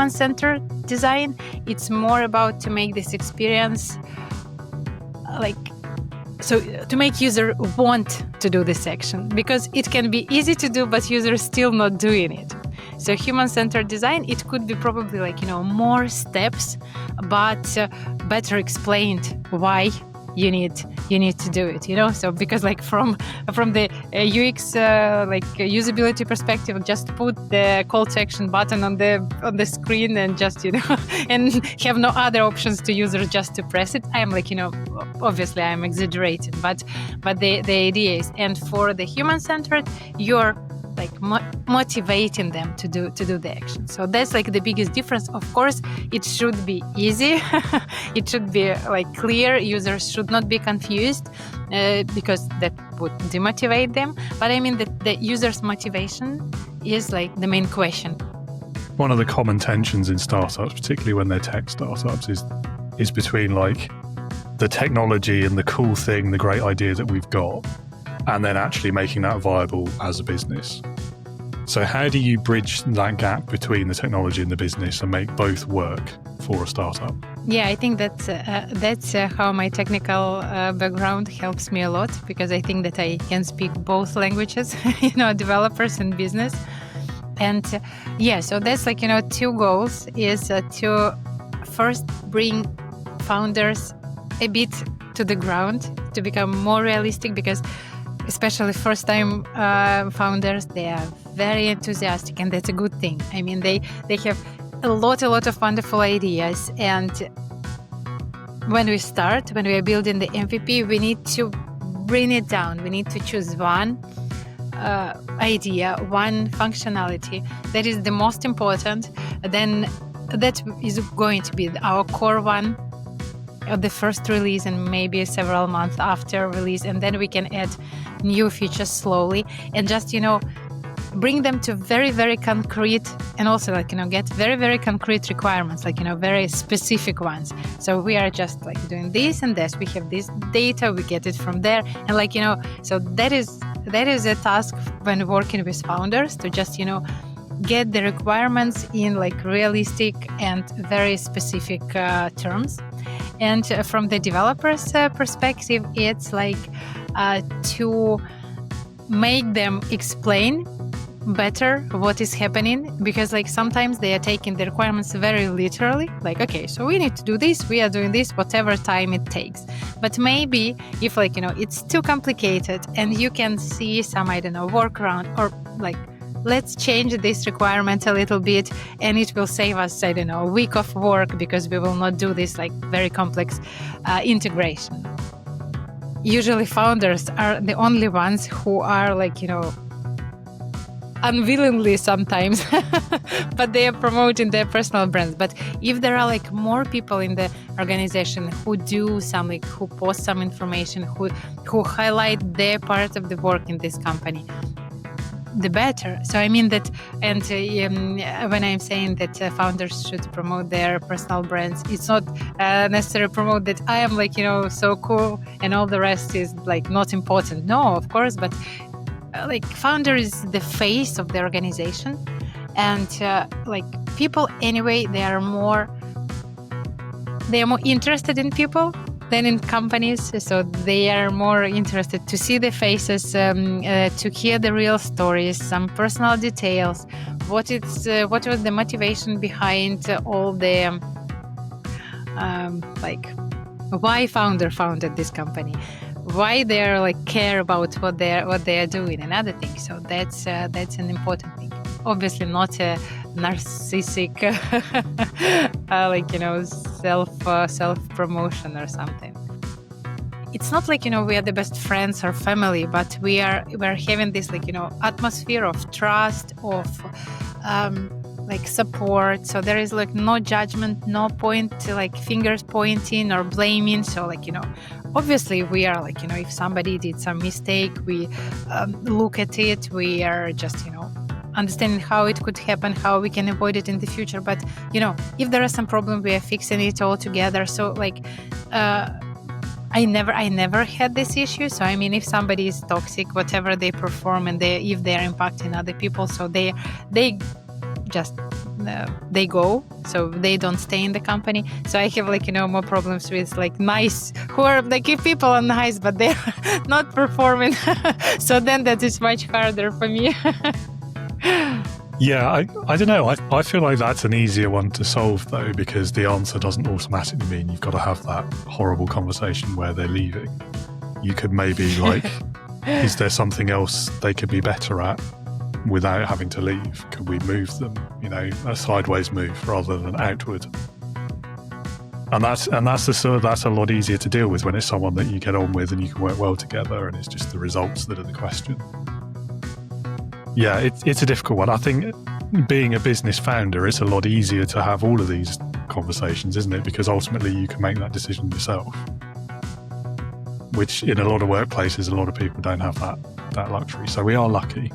human-centered design, it's more about to make this experience to make user want to do this action, because it can be easy to do, but user is still not doing it. So human-centered design, it could be probably more steps, but better explained why you need to do it. So because from the UX usability perspective, just put the call to action button on the screen and just and have no other options to users just to press it. I'm obviously I'm exaggerating, but the idea is, and for the human-centered, you're motivating them to do the action. So that's the biggest difference. Of course, it should be easy. It should be clear. Users should not be confused because that would demotivate them. But I mean that the user's motivation is the main question. One of the common tensions in startups, particularly when they're tech startups, is between the technology and the cool thing, the great idea that we've got, and then actually making that viable as a business. So how do you bridge that gap between the technology and the business and make both work for a startup? Yeah, I think that's how my technical background helps me a lot, because I think that I can speak both languages, developers and business. And so that's two goals is to first bring founders a bit to the ground, to become more realistic, because especially first-time founders, they are very enthusiastic, and that's a good thing. I mean, they have a lot of wonderful ideas, and when we are building the MVP, we need to bring it down. We need to choose one idea, one functionality that is the most important. Then that is going to be our core one of the first release, and maybe several months after release, and then we can add new features slowly, and just bring them to very, very concrete, and also get very, very concrete requirements, very specific ones. So we are just doing this and this. We have this data, we get it from there, and so that is a task when working with founders, to just get the requirements in realistic and very specific terms. And from the developer's perspective, it's to make them explain better what is happening, because sometimes they are taking the requirements very literally, okay, so we need to do this, we are doing this, whatever time it takes. But maybe if it's too complicated and you can see some workaround, or let's change this requirement a little bit, and it will save us, a week of work, because we will not do this very complex integration. Usually founders are the only ones who are unwillingly sometimes, but they are promoting their personal brands. But if there are more people in the organization who do some who post some information, who highlight their part of the work in this company, the better. So I mean that, and when I'm saying that founders should promote their personal brands, it's not necessarily promote that I am so cool and all the rest is not important. No, of course, but founder is the face of the organization, and people anyway, they are more interested in people than in companies, so they are more interested to see the faces, to hear the real stories, some personal details, what was the motivation behind all the why founder founded this company, why they're care about what they are doing, and other things. So that's an important thing. Obviously not a narcissistic self promotion or something. It's not we are the best friends or family, but we're having this atmosphere of trust, of support. So there is no judgment, no point fingers pointing or blaming. So obviously we are if somebody did some mistake, we look at it, we are just understanding how it could happen, how we can avoid it in the future. But if there is some problem, we are fixing it all together. So I never had this issue. So I mean, if somebody is toxic, whatever they perform, and if they are impacting other people, so they just they go, so they don't stay in the company. So I have like, more problems with like who are like, if people are nice but they're not performing. So then that is much harder for me. Yeah, I don't know. I feel like that's an easier one to solve though, because the answer doesn't automatically mean you've got to have that horrible conversation where they're leaving. You could maybe like, is there something else they could be better at without having to leave? Could we move them, a sideways move rather than outward? And that's a lot easier to deal with when it's someone that you get on with and you can work well together, and it's just the results that are the question. Yeah, it's a difficult one. I think being a business founder, it's a lot easier to have all of these conversations, isn't it? Because ultimately you can make that decision yourself, which in a lot of workplaces, a lot of people don't have that luxury. So we are lucky.